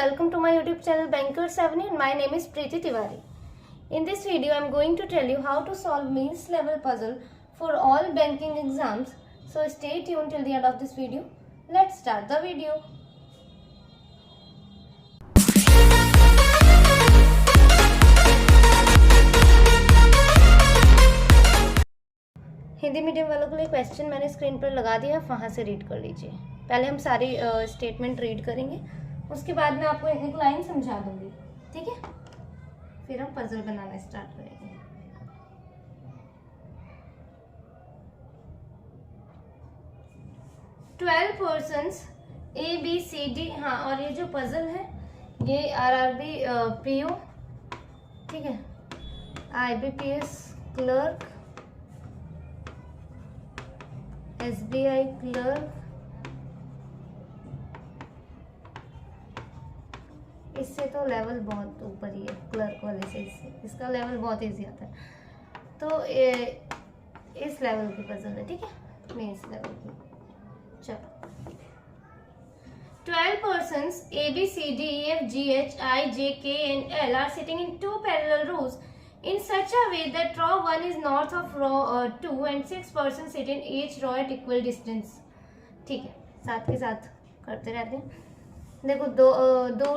welcome to my YouTube channel Bankers Avenue and my name is Preeti Tiwari. In this video I am going to tell you how to solve means level puzzle for all banking exams. So stay tuned till the end of this video. Let's start the video. Hindi medium वालों के लिए question मैंने screen पर लगा दिया, वहाँ से read कर लीजिए। पहले हम सारी स्टेटमेंट रीड करेंगे, उसके बाद मैं आपको एक एक लाइन समझा दूंगी, ठीक है? फिर हम पजल बनाना स्टार्ट करेंगे। ट्वेल्व पर्सन्स ABCD, हाँ, और ये जो पजल है ये RRB PO, ठीक है, IBPS क्लर्क, SBI क्लर्क, इससे तो लेवल बहुत ऊपर ही है, क्लर्क वाले से इसका लेवल बहुत इजी आता है। तो इस लेवल की पजल है, ठीक है, मैं इस लेवल की। चलो, 12 persons ABCDEFGHIJK and L are sitting in two parallel rows in such a way that row 1 is north of row 2 and 6 persons sit in each row at equal distance। ठीक है, साथ के साथ करते रहते हैं। देखो दो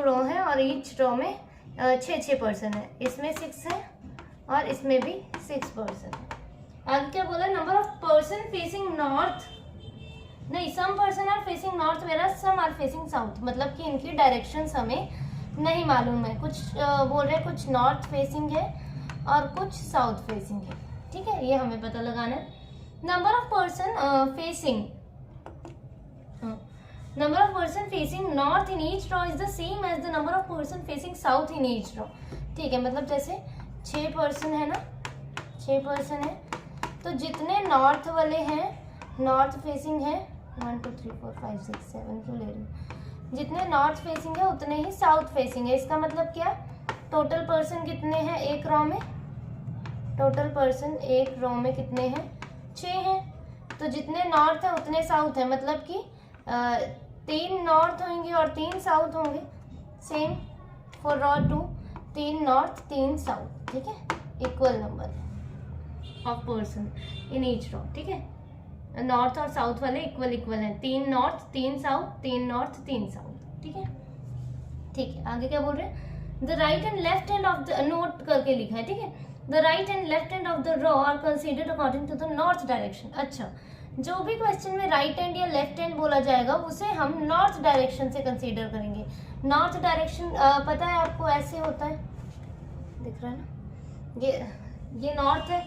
रो है और ईच रो में 6 पर्सन है, इसमें 6 है और इसमें भी 6 पर्सन है। आगे क्या बोला? Number of person facing north, नहीं, some person are facing north whereas some are facing south, मतलब कि इनकी डायरेक्शंस हमें नहीं मालूम है। कुछ बोल रहे हैं कुछ नॉर्थ फेसिंग है और कुछ साउथ फेसिंग है, ठीक है, ये हमें पता लगाना है। Number of person facing north in each row is the same as the number of person facing south in each row, ठीक है, मतलब जैसे 6 पर्सन है ना, 6 पर्सन है, तो जितने नॉर्थ वाले हैं, नॉर्थ फेसिंग है 1 2 3 4 5 6 7 क्यों ले रही हूँ, जितने नॉर्थ फेसिंग है उतने ही साउथ फेसिंग है। इसका मतलब क्या? टोटल पर्सन कितने हैं एक रो में? टोटल पर्सन एक रो में कितने हैं? 6 हैं। तो जितने नॉर्थ है उतने साउथ है, मतलब कि 3 नॉर्थ होंगे और 3 साउथ होंगे। Same for row 2, 3 north 3 south, ठीक है, equal number of person in each row, ठीक है। नॉर्थ और साउथ वाले इक्वल हैं, 3 नॉर्थ 3 साउथ, 3 नॉर्थ 3 साउथ, ठीक है, ठीक है। आगे क्या बोल रहे हैं? The right and left hand of the, note करके लिखा है, ठीक है, the right and left hand of the row are considered according to the north direction. अच्छा, जो भी क्वेश्चन में राइट हैंड या लेफ्ट हैंड बोला जाएगा उसे हम नॉर्थ डायरेक्शन से कंसीडर करेंगे। नॉर्थ डायरेक्शन पता है आपको, ऐसे होता है, दिख रहा है ना, ये नॉर्थ है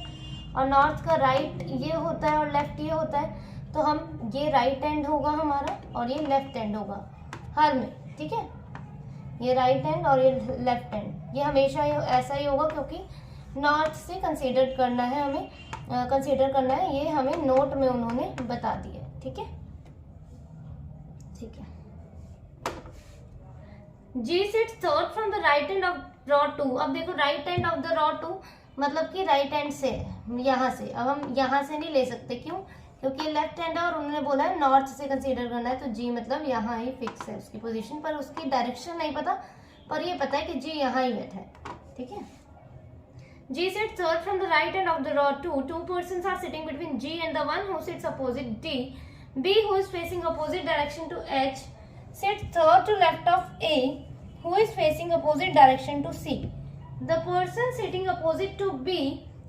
और नॉर्थ का राइट ये होता है और लेफ्ट ये होता है, तो हम ये राइट हैंड होगा हमारा और ये लेफ्ट हैंड होगा हर में, ठीक है, ये राइट हैंड और ये लेफ्ट हैंड, ये हमेशा ऐसा ही होगा क्योंकि नॉर्थ से कंसीडर करना है हमें, कंसीडर करना है, ये हमें नोट में उन्होंने बता दिया, ठीक है, ठीक है। G sits third from the right hand of row 2। अब देखो right hand of the row 2 मतलब कि राइट हैंड से, यहाँ से, अब हम यहाँ से नहीं ले सकते, क्यों? क्योंकि लेफ्ट हैंड है और उन्होंने बोला है नॉर्थ से कंसीडर करना है, तो जी मतलब यहाँ ही फिक्स है उसकी पोजीशन, पर उसकी डायरेक्शन नहीं पता, पर ये पता है कि जी यहाँ ही बैठा है, ठीक है। G sits third from the right hand of the row 2. 2 persons are sitting between G and the one who sits opposite D. B, who is facing opposite direction to H, sits third to left of A, who is facing opposite direction to C. The person sitting opposite to B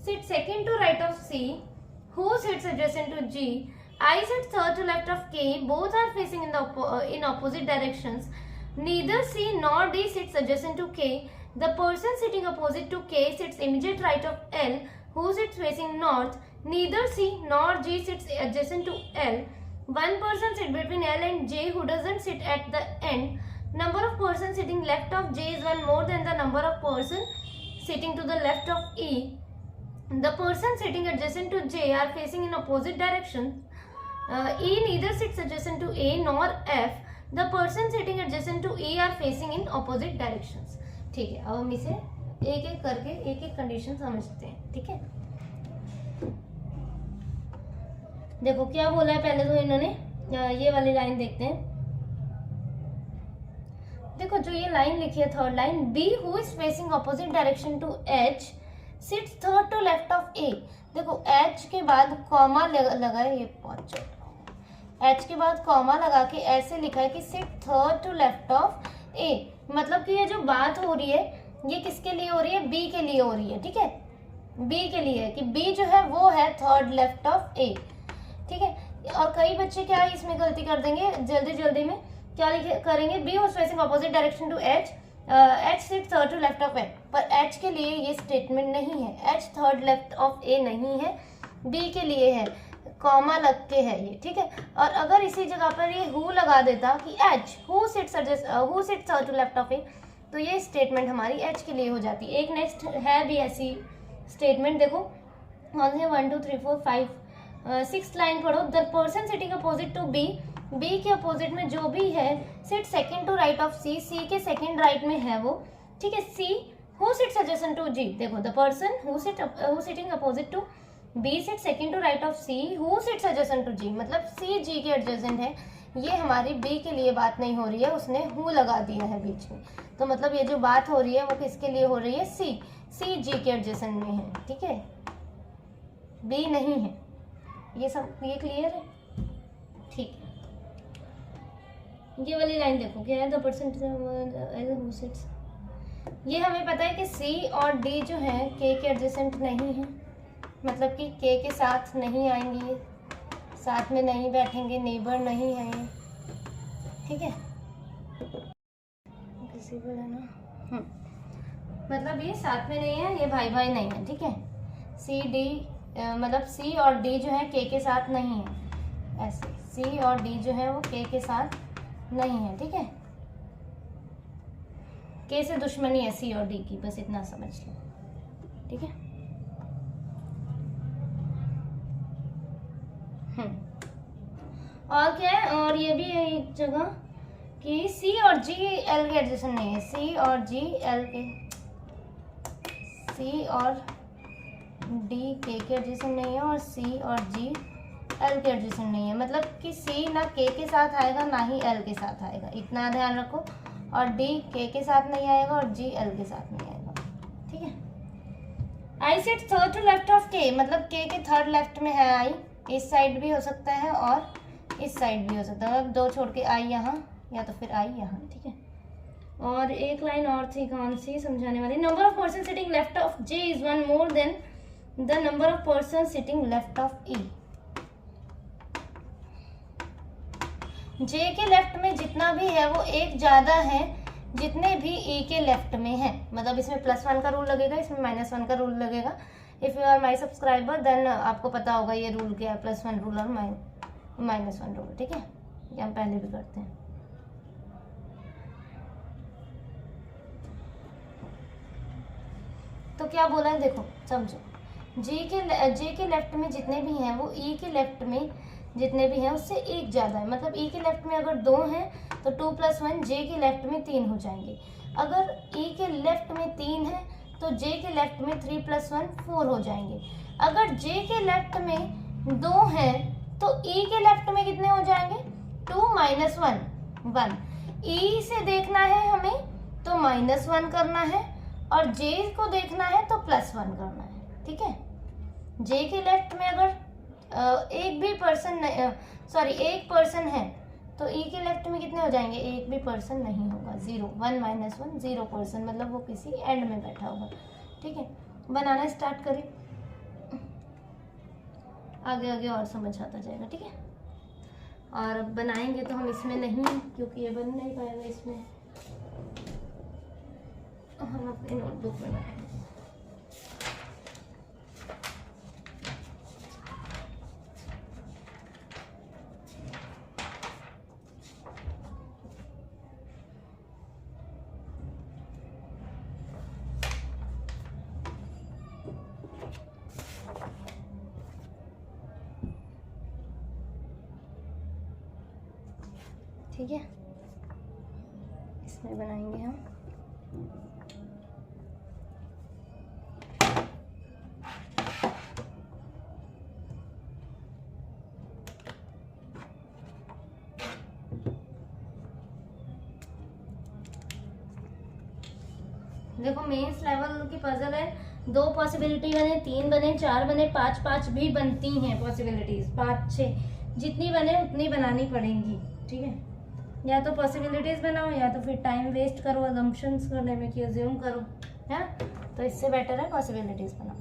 sits second to right of C, who sits adjacent to G. I sits third to left of K. Both are facing in opposite directions. Neither C nor D sits adjacent to K. The person sitting opposite to K sits immediate right of L, who sits facing north. Neither C nor G sits adjacent to L. One person sits between L and J, who doesn't sit at the end. Number of persons sitting left of J is 1 more than the number of persons sitting to the left of E. The persons sitting adjacent to J are facing in opposite directions. E neither sits adjacent to A nor F. The persons sitting adjacent to E are facing in opposite directions। ठीक है, अब हम इसे एक एक करके एक एक कंडीशन समझते हैं, ठीक है। देखो क्या बोला है, पहले तो इन्होंने ये वाली लाइन देखते हैं। देखो देखो जो ये लाइन लिखी है third line, B who is facing opposite direction to H sits third to left of A. देखो एच के बाद कॉमा लगा है, ये बहुत छोटा, एच के बाद कॉमा लगा के ऐसे लिखा है कि sit third to left of A. मतलब कि ये जो बात हो रही है ये किसके लिए हो रही है, बी के लिए हो रही है, ठीक है, बी के लिए, कि बी जो है वो है थर्ड लेफ्ट ऑफ ए, ठीक है। और कई बच्चे क्या इसमें गलती कर देंगे, जल्दी जल्दी में क्या करेंगे, B was facing opposite direction to H, H sit third to left of A, पर एच के लिए ये स्टेटमेंट नहीं है, H third left of A नहीं है, बी के लिए है, कॉमा लग के है ये, ठीक है। और अगर इसी जगह पर ये हु लगा देता कि H who sits third to left of A, तो ये स्टेटमेंट हमारी एच के लिए हो जाती है। एक नेक्स्ट है भी ऐसी स्टेटमेंट, देखो कौन से 1 2 3 4 5 6 लाइन पढ़ो। The person sitting opposite to B, B के अपोजिट में जो भी है, sit second to right of C, C के सेकंड राइट में है वो, ठीक है। C who sits adjacent to G, देखो the person who sitting opposite to B sit second to right of C who sits adjacent to G, मतलब C जी के adjacent है। ये हमारी बी के लिए बात नहीं हो रही है, उसने हु लगा दिया है बीच में, तो मतलब ये जो बात हो रही है वो किसके लिए हो रही है, सी, सी जी के एडजेसेंट में है, ठीक है, बी नहीं है। ये सब ये क्लियर है, ठीक है। ये वाली लाइन देखो क्या है, द परसेंट हु सिट्स, ये हमें पता है कि सी और डी जो है के एडजेसेंट नहीं है, मतलब कि के साथ नहीं आएंगे, साथ में नहीं बैठेंगे, नेबर नहीं है ये, ठीक है, किसी को है ना, मतलब ये साथ में नहीं है, ये भाई भाई नहीं है, ठीक है। सी डी मतलब सी और डी जो है के साथ नहीं है, ऐसे सी और डी जो है वो के साथ नहीं है, ठीक है। के से दुश्मनी है सी और डी की, बस इतना समझ लो, ठीक है। और क्या है, और ये भी है एक जगह कि सी और जी एल के एडजेसेंट नहीं है, सी और जी एल के, सी और डी के एडजेसेंट नहीं है, और सी और जी एल के एडजेसेंट नहीं है, मतलब कि सी ना के साथ आएगा ना ही एल के साथ आएगा, इतना ध्यान रखो। और डी के साथ नहीं आएगा और जी एल के साथ नहीं आएगा, ठीक है। I sit third to left of K, मतलब के थर्ड लेफ्ट में है आई, इस साइड भी हो सकता है और इस साइड भी हो सकता है, मतलब दो छोड़ के आई यहाँ या तो फिर आई यहाँ, ठीक है। और एक लाइन और थी, कौन सी समझाने वाली, number of person sitting left of J is 1 more than the number of person sitting left of E. J के लेफ्ट में जितना भी है वो एक ज्यादा है जितने भी ई के लेफ्ट में है, मतलब इसमें +1 का रूल लगेगा, इसमें -1 का रूल लगेगा। If you are my subscriber then आपको पता होगा ये रूल क्या है, +1 रूल और -1 रूल, ठीक है, ये हम पहले भी करते हैं। तो क्या बोला है देखो समझो, जे के लेफ्ट में जितने भी हैं वो ई के लेफ्ट में जितने भी हैं उससे एक ज़्यादा है, मतलब ई के लेफ्ट में अगर 2 हैं तो 2 + 1 जे के लेफ्ट में 3 हो जाएंगे। अगर ई के लेफ्ट में 3 है तो जे के लेफ्ट में 3 + 1 4 हो जाएंगे। अगर जे के लेफ्ट में 2 हैं तो ई के लेफ्ट में कितने हो जाएंगे, 2 - 1 1। ई से देखना है हमें तो -1 करना है और जे को देखना है तो +1 करना है, ठीक है। जे के लेफ्ट में अगर एक पर्सन है तो ई के लेफ्ट में कितने हो जाएंगे, एक भी पर्सन नहीं होगा, 0 1 - 1 0 पर्सन, मतलब वो किसी एंड में बैठा होगा, ठीक है। बनाना स्टार्ट करें, आगे आगे और समझ आता जाएगा, ठीक है। और अब बनाएंगे तो हम इसमें नहीं, क्योंकि ये बन नहीं पाएगा इसमें, हम अपनी नोटबुक में बनाएंगे। ठीक है, इसमें बनाएंगे हम। देखो मेंस लेवल की पजल है, 2 पॉसिबिलिटी बने, 3 बने, 4 बने, 5 भी बनती हैं पॉसिबिलिटीज, 5 6 जितनी बने उतनी बनानी पड़ेंगी, ठीक है। या तो पॉसिबिलिटीज बनाओ या तो फिर टाइम वेस्ट करो अजम्पशंस करने में कि अज्यूम करो, है। तो इससे बेटर है पॉसिबिलिटीज बनाओ।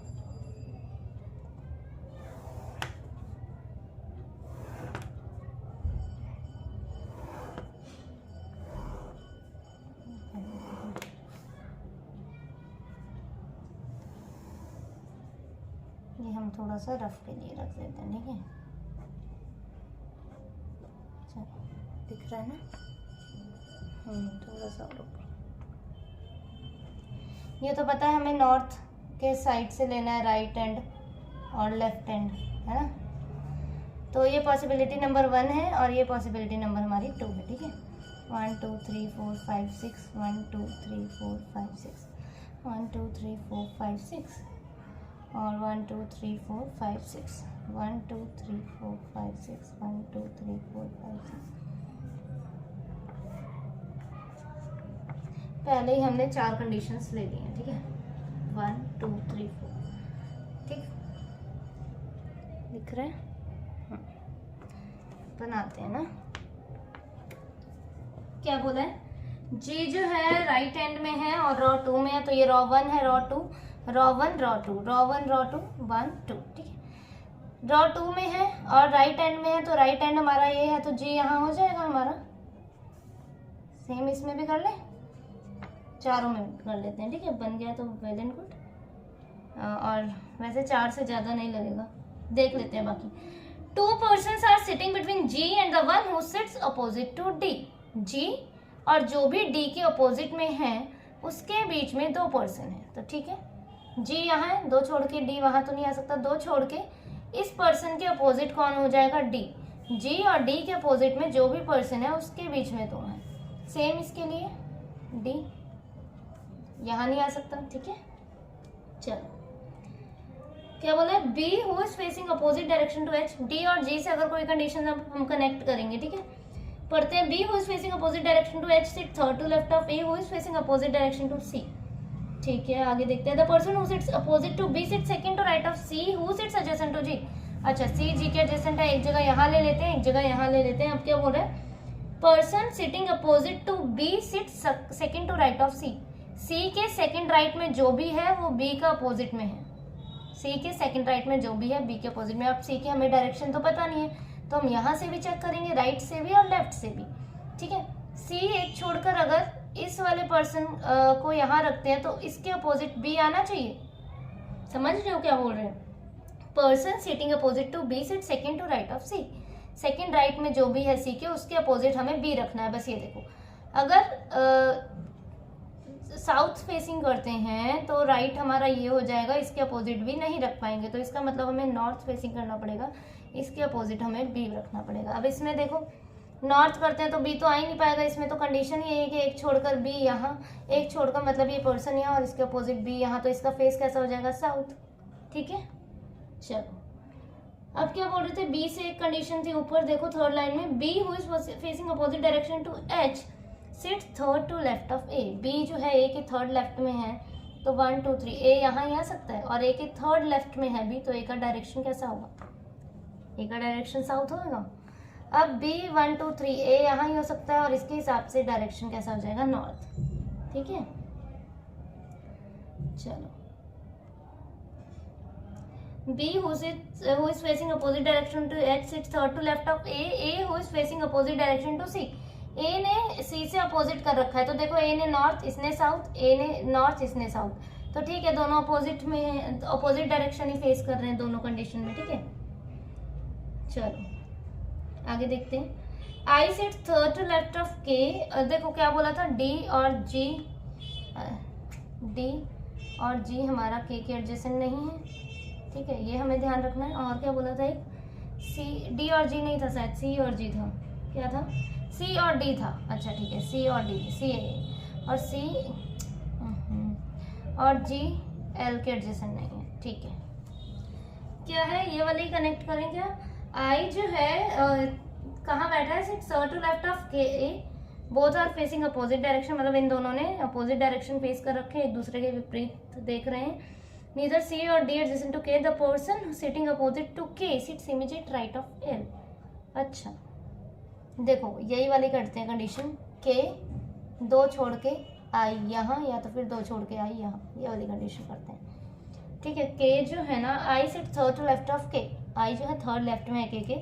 ये हम थोड़ा सा रफ के लिए रख देते हैं, ठीक है। चलो दिख रहा है ना, थोड़ा सा और ऊपर। ये तो पता है हमें नॉर्थ के साइड से लेना है, राइट एंड और लेफ्ट एंड, है ना। तो ये पॉसिबिलिटी नंबर 1 है और ये पॉसिबिलिटी नंबर हमारी 2 है, ठीक है। 1 2 3 4 5 6 1 2 3 4 5 6 1 2 3 4 5 6 और 1 2 3 4 5 6 1 2 3 4 5 6 1 2 3 4 5 6। पहले ही हमने 4 कंडीशंस ले ली हैं, ठीक है। 1 2 3 4, ठीक दिख रहा है। बनाते हैं ना, क्या बोला है, जी जो है राइट एंड में है और रॉ 2 में है, तो ये रॉ 1 है, raw 2, raw 1 raw 2, raw 1 raw 2 1 2, ठीक है। रॉ 2 में है और राइट एंड में है, तो राइट एंड हमारा ये है, तो जी यहाँ हो जाएगा हमारा। सेम इसमें भी कर ले, चारों में कर लेते हैं, ठीक है। बन गया तो वेल एंड गुड। और वैसे 4 से ज़्यादा नहीं लगेगा, देख लेते हैं बाकी। 2 persons are sitting between G and the one who sits opposite to D. G और जो भी D के अपोजिट में है उसके बीच में 2 पर्सन है, तो ठीक है। G यहाँ है, 2 छोड़ के D वहाँ तो नहीं आ सकता, 2 छोड़ के इस पर्सन के अपोजिट कौन हो जाएगा, D। G और D के अपोजिट में जो भी पर्सन है उसके बीच में 2 है। सेम इसके लिए D यहाँ नहीं आ सकता, ठीक है। चलो क्या बोला है, B who is facing opposite direction to H. D और जी से अगर कोई कंडीशन हम कनेक्ट करेंगे, ठीक है। पढ़ते हैं, B who is facing opposite direction to H sit third to left of A who is facing opposite direction to C, ठीक है। आगे देखते हैं, the person who sits opposite to B sit second to right of C who sits adjacent to G. अच्छा, C जी के adjacent है, एक जगह यहाँ ले लेते हैं, एक जगह यहाँ ले लेते हैं। अब क्या बोल रहे हैं, person sitting opposite to B sits second to right of C. C के सेकंड राइट में जो भी है वो बी का अपोजिट में है, सी के सेकंड राइट में जो भी है बी के अपोजिट में। अब सी की हमें डायरेक्शन तो पता नहीं है, तो हम यहाँ से भी चेक करेंगे, राइट से भी और लेफ्ट से भी, ठीक है। सी एक छोड़कर अगर इस वाले पर्सन को यहाँ रखते हैं तो इसके अपोजिट बी आना चाहिए। समझ रहे हो क्या बोल रहे हैं, person sitting opposite to B sit second to right of C. Second right में जो भी है सी के उसके अपोजिट हमें बी रखना है। बस ये देखो, अगर साउथ फेसिंग करते हैं तो राइट हमारा ये हो जाएगा, इसके अपोजिट भी नहीं रख पाएंगे, तो इसका मतलब हमें नॉर्थ फेसिंग करना पड़ेगा, इसके अपोजिट हमें बी रखना पड़ेगा। अब इसमें देखो, नॉर्थ करते हैं तो बी तो आ ही नहीं पाएगा, इसमें तो कंडीशन ये है कि एक छोड़कर बी यहाँ, एक छोड़कर मतलब ये पर्सन यहाँ और इसके अपोजिट बी यहाँ, तो इसका फेस कैसा हो जाएगा, साउथ, ठीक है। चलो अब क्या बोल रहे थे, बी से एक कंडीशन थी ऊपर, देखो थर्ड लाइन में, B who is facing opposite direction to H sit third to left of A. B जो है ए के थर्ड लेफ्ट में है, तो 1 2 3 ए यहाँ ही आ सकता है, और ए के थर्ड लेफ्ट में है बी, तो ए का डायरेक्शन कैसा होगा, ए का डायरेक्शन साउथ होगा। अब बी 1 2 3 ए यहाँ ही हो सकता है, और इसके हिसाब से डायरेक्शन कैसा हो जाएगा, नॉर्थ, ठीक है। चलो, B who is facing opposite direction to H sit third to left of A, A who is facing opposite direction to C. A ने सी से अपोजिट कर रखा है, तो देखो ए ने नॉर्थ, इसने साउथ, ए ने नॉर्थ, इसने साउथ, तो ठीक है, दोनों अपोजिट में, अपोजिट डायरेक्शन ही फेस कर रहे हैं दोनों कंडीशन में, ठीक है। चलो आगे देखते हैं, I sit third to left of K. देखो क्या बोला था, डी और जी, डी और जी हमारा के एडजेसेंट नहीं है, ठीक है, ये हमें ध्यान रखना है। और क्या बोला था, एक सी, डी और जी नहीं था शायद, सी और जी था, क्या था, सी और डी था। अच्छा ठीक है, सी और डी, सी और सी और जी एल के एडजेसेंट नहीं है, ठीक है। क्या है, ये वाले ही कनेक्ट करें क्या। आई जो है कहाँ बैठा है, sits third to left of के A, both are facing opposite direction, मतलब इन दोनों ने अपोजिट डायरेक्शन फेस कर रखे हैं, एक दूसरे के विपरीत देख रहे हैं। नीदर सी और D adjacent to K, the person sitting opposite to K sits immediate right of L. अच्छा देखो यही वाली करते हैं कंडीशन, के 2 छोड़ के आई यहाँ, या तो फिर 2 छोड़ के आई यहाँ, ये वाली कंडीशन करते हैं। ठीक है, के जो है ना, I sit third to left of K, I जो है थर्ड लेफ्ट में है के,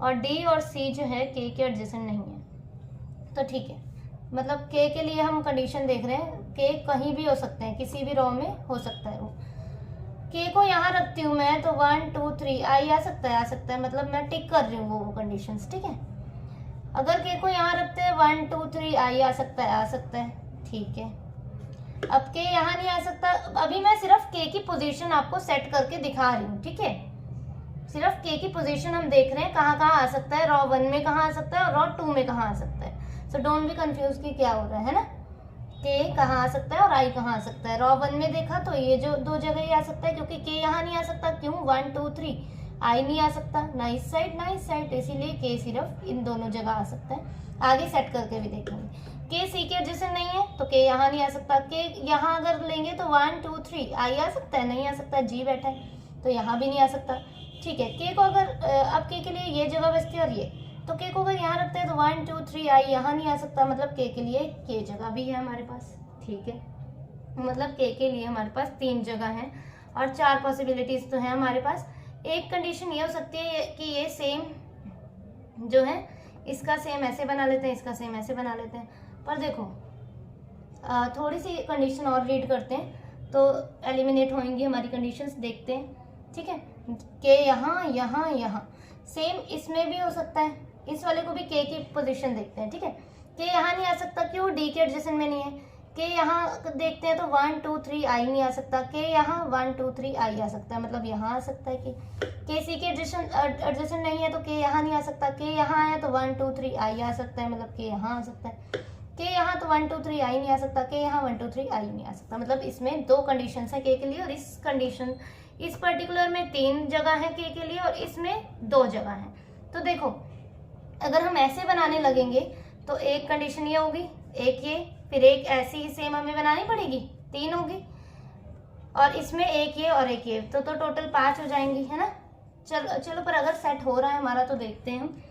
और डी और सी जो है के एडजेसेंट नहीं है। तो ठीक है, मतलब के लिए हम कंडीशन देख रहे हैं, के कहीं भी हो सकते हैं, किसी भी रो में हो सकता है वो। के को यहाँ रखती हूँ मैं तो 1 2 3 आई आ सकता है, मतलब मैं टिक कर रही हूँ वो कंडीशंस। ठीक है, अगर के को यहाँ रखते हैं 1 2 3 आई आ सकता है। ठीक है, अब के यहाँ नहीं आ सकता, अभी मैं सिर्फ के की पोजीशन आपको सेट करके दिखा रही हूँ। ठीक है, सिर्फ के की पोजीशन हम देख रहे हैं कहाँ कहाँ आ सकता है, रो 1 में कहाँ आ सकता है और रो 2 में कहाँ आ सकता है। सो डोंट बी कंफ्यूज कि क्या हो रहा है ना, के कहाँ आ सकता है और आई कहाँ आ सकता है। रो 1 में देखा तो ये जो 2 जगह ही आ सकता है, क्योंकि के यहाँ नहीं आ सकता, क्यों, 1 2 3 आई नहीं आ सकता, ना इस साइड, इसीलिए के सिर्फ इन दोनों जगह आ सकता है। आगे सेट करके भी देखेंगे। के सी के एडजेसेंट नहीं है तो के यहाँ नहीं आ सकता, के यहाँ अगर लेंगे तो 1 2 3 आई आ सकता है, नहीं आ सकता, जी बैठा है तो यहाँ भी नहीं आ सकता। ठीक है, के को अगर अब के लिए ये जगह बचती है और ये, तो के को अगर यहाँ रखते हैं तो 1 2 3 आई यहाँ नहीं आ सकता, मतलब के लिए के जगह भी है हमारे पास। ठीक है, मतलब के लिए हमारे पास 3 जगह हैं और 4 पॉसिबिलिटीज तो हैं हमारे पास। एक कंडीशन ये हो सकती है कि ये सेम जो है, इसका सेम ऐसे बना लेते हैं, इसका सेम ऐसे बना लेते हैं। पर देखो थोड़ी सी कंडीशन और रीड करते हैं तो एलिमिनेट होंगी हमारी कंडीशंस, देखते हैं। ठीक है, के यहाँ सेम इसमें भी हो सकता है, इस वाले को भी के की पोजीशन देखते हैं। ठीक है, के यहाँ नहीं आ सकता, क्यों, डी के एडजेसेंट में नहीं है। के यहाँ देखते हैं तो 1 2 3 आई नहीं आ सकता, के यहाँ 1 2 3 आई आ सकता है, मतलब यहाँ आ सकता है। के सी के एडजेसेंट नहीं है तो के यहाँ नहीं आ सकता, के यहाँ आया तो 1 2 3 आई आ सकता है, मतलब के यहाँ आ सकता है। के यहाँ तो 1 2 3 आई नहीं आ सकता, के यहाँ 1 2 3 आई नहीं आ सकता, मतलब इसमें 2 कंडीशन है के लिए, और इस कंडीशन इस पर्टिकुलर में 3 जगह है के लिए और इसमें 2 जगह है। तो देखो अगर हम ऐसे बनाने लगेंगे तो एक कंडीशन ये होगी, एक ये, फिर एक ऐसी ही सेम हमें बनानी पड़ेगी, 3 होगी, और इसमें एक ये और एक ये, तो टोटल 5 हो जाएंगी, है ना। चलो पर अगर सेट हो रहा है हमारा तो देखते हैं, हम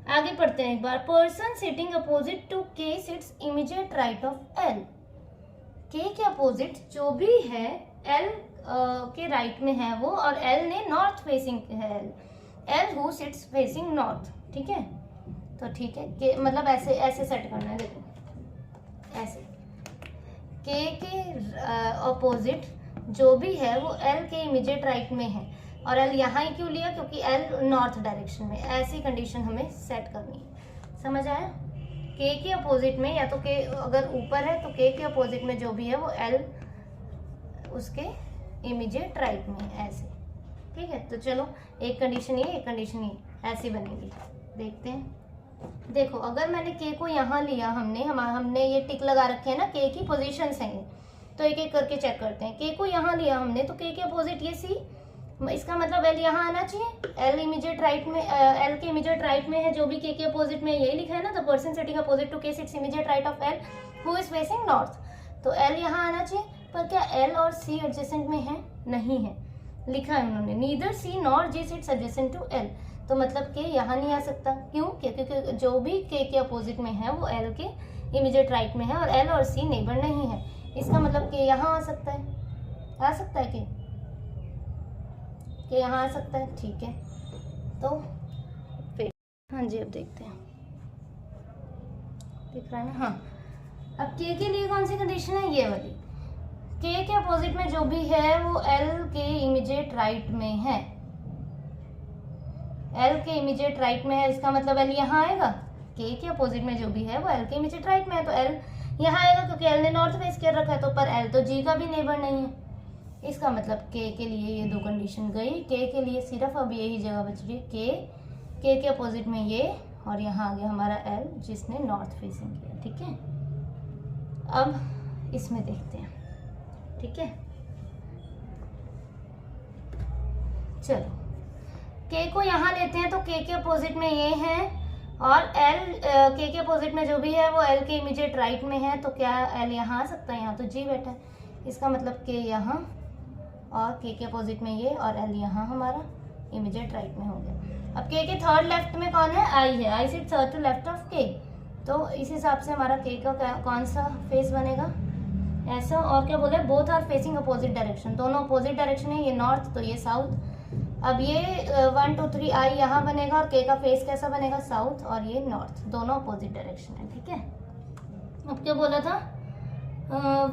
आगे पढ़ते हैं एक बार। Person sitting opposite to K sits immediate right of L. के अपोजिट जो भी है एल के राइट में है वो, और एल ने नॉर्थ फेसिंग है, L who sits facing north. ठीक है, तो ठीक है, के मतलब ऐसे सेट करना है, देखो ऐसे, के अपोजिट जो भी है वो एल के इमीडिएट राइट में है, और एल यहाँ ही क्यों लिया, क्योंकि एल नॉर्थ डायरेक्शन में, ऐसी कंडीशन हमें सेट करनी है। समझ आया, के अपोजिट में, या तो के अगर ऊपर है तो के अपोजिट में जो भी है वो एल उसके इमीडिएट राइट में है, ऐसे। ठीक है, तो चलो एक कंडीशन ये, एक कंडीशन ये, ऐसी बनेगी, देखते हैं। देखो अगर मैंने के को यहाँ लिया, हमने ये टिक लगा रखे हैं ना, के की पोजीशंस हैं ये, तो एक एक करके चेक करते हैं। के को यहाँ लिया हमने तो के अपोजिट ये सी, इसका मतलब एल यहाँ आना चाहिए, एल इमीडिएट राइट में, एल के इमीडिएट राइट में है जो भी के अपोजिट में, यही लिखा है ना, the person sitting opposite to K sits immediate right of L who is facing north, तो एल यहाँ आना चाहिए। पर क्या एल और सी एडजेसेंट में है, नहीं है, लिखा है उन्होंने neither C nor G sits adjacent to L, तो मतलब के यहाँ नहीं आ सकता, क्यों, क्योंकि जो भी के अपोजिट में है वो एल के इमीडिएट राइट में है, और एल और सी नेबर नहीं है, इसका मतलब के यहाँ आ सकता है, के यहाँ आ सकता है। ठीक है, तो फिर हाँ जी, अब देखते हैं, दिख रहा है ना, हाँ। अब के लिए कौन सी कंडीशन है, ये वाली, के अपोजिट में जो भी है वो एल के इमीडिएट राइट में है, एल के इमीडिएट राइट में है, इसका मतलब एल यहाँ आएगा, के अपोजिट में जो भी है वो एल के इमीडिएट राइट में है, तो एल यहाँ आएगा, क्योंकि एल ने नॉर्थ फेस कर रखा है, तो पर एल तो जी का भी नेबर नहीं है, इसका मतलब के लिए ये 2 कंडीशन गई। के लिए सिर्फ अब यही जगह बच रही है, के अपोजिट में ये, और यहाँ आ गया हमारा एल जिसने नॉर्थ फेसिंग किया। ठीक है, अब इसमें देखते हैं। ठीक है, चलो के को यहाँ लेते हैं तो के अपोजिट में ये है, और एल के अपोजिट में जो भी है वो एल के इमीडिएट राइट में है, तो क्या एल यहाँ आ सकता है? यहाँ तो जी बैठा है, इसका मतलब के यहाँ और के अपोजिट में ये और एल यहाँ हमारा इमीडिएट राइट में हो गया। अब के थर्ड लेफ्ट में कौन है? आई है, I sit third to left of K, तो इस हिसाब से हमारा के का कौन सा फेस बनेगा? ऐसा। और क्या बोले? Both are facing opposite direction, दोनों अपोजिट डायरेक्शन है, ये नॉर्थ तो ये साउथ। अब ये 1 2 3 आई यहाँ बनेगा और के का फेस कैसा बनेगा? साउथ, और ये नॉर्थ, दोनों अपोजिट डायरेक्शन है, ठीक है। अब क्या बोला था?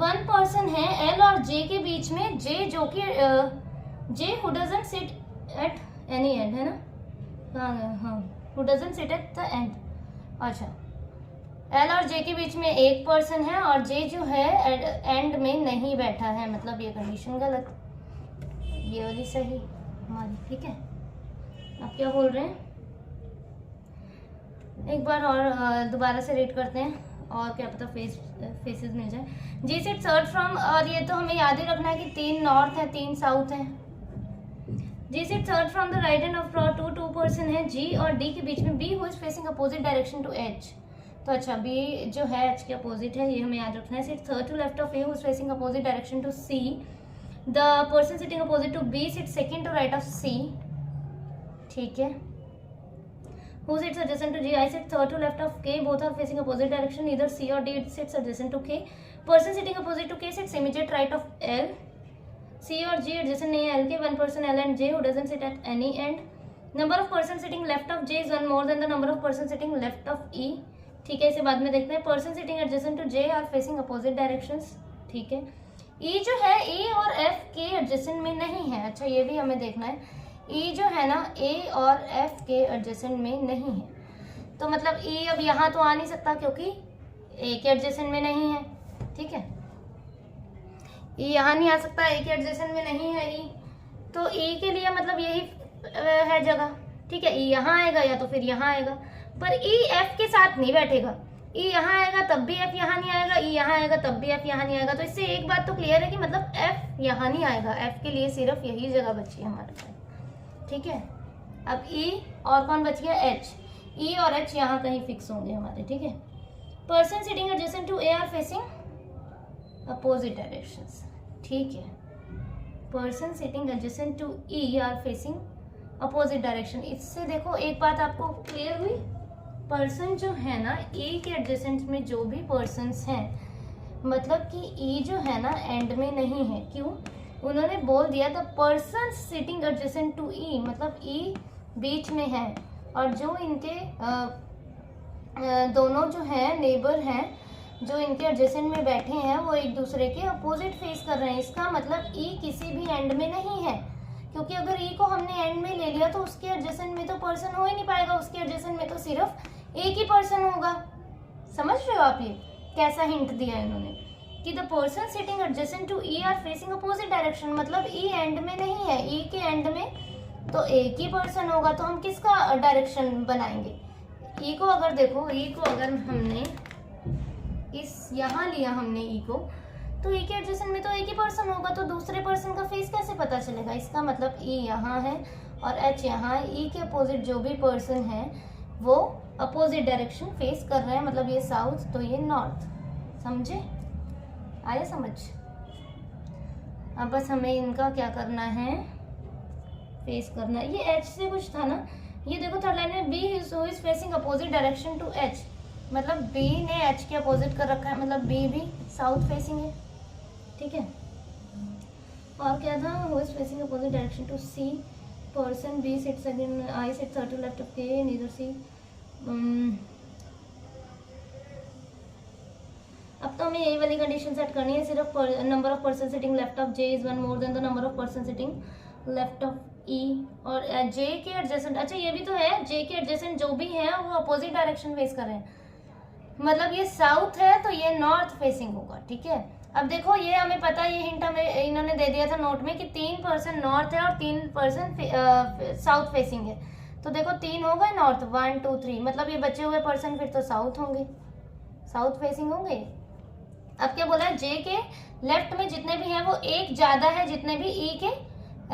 वन पर्सन है एल और जे के बीच में, जे जो कि J who doesn't sit at any end, है ना? हाँ, who doesn't sit at the end. अच्छा, एल और जे के बीच में एक पर्सन है और जे जो है एंड में नहीं बैठा है, मतलब ये कंडीशन गलत, ये वाली सही हमारी, ठीक है। अब क्या बोल रहे हैं? एक बार और दोबारा से रीड करते हैं, और क्या पता फेसेस मिल जाए। जी सिट थर्ड फ्रॉम, और ये तो हमें याद ही रखना है कि 3 नॉर्थ है 3 साउथ है। G sit third from the right end of two person है जी और डी के बीच में, B who is facing opposite direction to H. तो अच्छा, बी जो है एच के अपोजिट है, ये हमें याद रखना है। Sit third to left of A who is facing opposite direction to C. The person sitting opposite to B sit second to right of C, ठीक है। Who sits adjacent to G? I sit third to left of K. Both are facing opposite direction. Neither C or D sits adjacent to K. Person sitting opposite to K sits immediate right of L. C और G adjacent नहीं है L के. One person L and J who doesn't sit at any end. Number of person sitting left of J is one more than the number of person sitting left of E. ठीक है, इसे बाद में देखते हैं। Person sitting adjacent to J are facing opposite directions. ठीक है। E जो है E और F के adjacent में नहीं है। अच्छा, ये भी हमें देखना है। E जो है ना A और F के एडजेसेंट में नहीं है, तो मतलब E अब यहाँ तो आ नहीं सकता क्योंकि A के एडजेसेंट में नहीं है, ठीक है। E यहाँ नहीं आ सकता, A के एडजेसेंट में नहीं है E, तो E के लिए मतलब यही है जगह, ठीक है। E यहाँ आएगा या तो फिर यहाँ आएगा, पर E F के साथ नहीं बैठेगा। E यहाँ आएगा तब भी F यहाँ नहीं आएगा, E यहाँ आएगा तब भी F यहाँ नहीं आएगा। तो इससे एक बात तो क्लियर है कि मतलब F यहाँ नहीं आएगा, F के लिए सिर्फ यही जगह बची है हमारे पास, ठीक है। अब E और कौन बच गया? H। E और H यहाँ कहीं फिक्स होंगे हमारे, ठीक है। Person sitting adjacent to A are facing opposite directions, ठीक है। Person sitting adjacent to E are facing opposite direction. इससे देखो एक बात आपको क्लियर हुई, पर्सन जो है ना E के एडजेसेंट में जो भी पर्सन्स हैं, मतलब कि E जो है ना एंड में नहीं है। क्यों? उन्होंने बोल दिया the person sitting adjacent to E, मतलब ई बीच में है और जो इनके दोनों जो है नेबर हैं, जो इनके एडजेसेंट में बैठे हैं, वो एक दूसरे के अपोजिट फेस कर रहे हैं। इसका मतलब ई किसी भी एंड में नहीं है, क्योंकि अगर ई को हमने एंड में ले लिया तो उसके एडजेसेंट में तो पर्सन हो ही नहीं पाएगा, उसके एडजेसेंट में तो सिर्फ एक ही पर्सन होगा। समझ रहे हो आप? ये कैसा हिंट दिया इन्होंने कि the person sitting adjacent to E are facing opposite direction, मतलब ई एंड में नहीं है, ई के एंड में तो एक ही पर्सन होगा, तो हम किसका डायरेक्शन बनाएंगे? ई को अगर देखो, ई को अगर हमने इस यहाँ लिया हमने ई को, तो ई के एडजेसेंट में तो एक ही पर्सन होगा, तो दूसरे पर्सन का फेस कैसे पता चलेगा? इसका मतलब ई यहाँ है और एच यहाँ है। ई के अपोजिट जो भी पर्सन है वो अपोजिट डायरेक्शन फेस कर रहे हैं, मतलब ये साउथ तो ये नॉर्थ। समझे? आया समझ? अब बस हमें इनका क्या करना है? फेस करना है। ये एच से कुछ था ना, ये देखो थर्ड लाइन में B is facing opposite direction to H, मतलब बी ने एच के अपोजिट कर रखा है, मतलब बी भी साउथ फेसिंग है, ठीक है। और क्या था? Who is facing opposite direction to C, person B sits again, I sit third to left of K, neither C. अब तो हमें यही वाली कंडीशन सेट करनी है, सिर्फ number of person sitting left of J is one more than the number of person sitting left of E, और J के एडजेसेंट, अच्छा ये भी तो है, जे के एडजेसेंट जो भी है वो अपोजिट डायरेक्शन फेस कर रहे हैं, मतलब ये साउथ है तो ये नॉर्थ फेसिंग होगा, ठीक है। अब देखो ये हमें पता है, ये हिंट हमें इन्होंने दे दिया था नोट में कि 3 पर्सन नॉर्थ है और 3 पर्सन साउथ फेसिंग है, तो देखो 3 हो गए नॉर्थ, 1 2 3, मतलब ये बचे हुए पर्सन फिर तो साउथ होंगे, साउथ फेसिंग होंगे। अब क्या बोला है? जे के लेफ्ट में जितने भी हैं वो एक ज्यादा है जितने भी ई के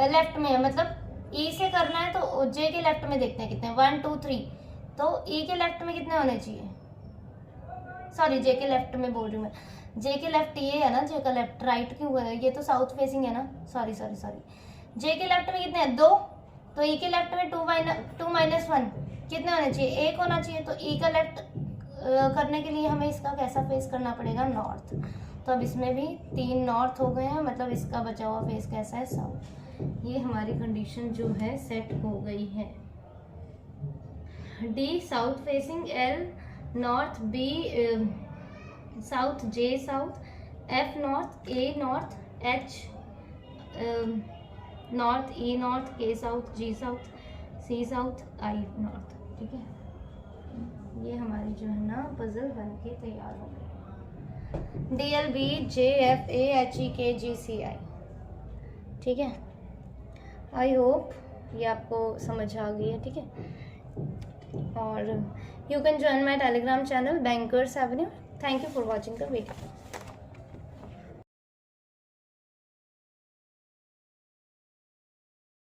लेफ्ट में है, मतलब ई से करना है तो जे के लेफ्ट में देखते हैं कितने, 1 2 3, तो ई के लेफ्ट में कितने होने चाहिए, सॉरी जे के लेफ्ट में बोल रही हूँ मैं, जे के लेफ्ट ये है ना, जे का लेफ्ट, राइट क्यों है, ये तो साउथ फेसिंग है ना, सॉरी सॉरी सॉरी। जे के लेफ्ट में कितने हैं, 2, तो ई के लेफ्ट में 2 माइनस 1 कितने होने चाहिए, 1 होना चाहिए। तो ई का लेफ्ट करने के लिए हमें इसका कैसा फेस करना पड़ेगा, नॉर्थ। तो अब इसमें भी 3 नॉर्थ हो गए हैं, मतलब इसका बचा हुआ फेस कैसा है, साउथ। ये हमारी कंडीशन जो है सेट हो गई है। D south facing, L north, B south, J south, F north, A north, H north, E north, K south, G south, C south, I north. ठीक है, ये हमारी जो है ना पजल बन के तैयार हो गई। D L B J F A H E K G सी आई। ठीक है, आई होप ये आपको समझ आ गई है। ठीक है, और you can join my Telegram channel bankers Avenue. Thank you for watching the video.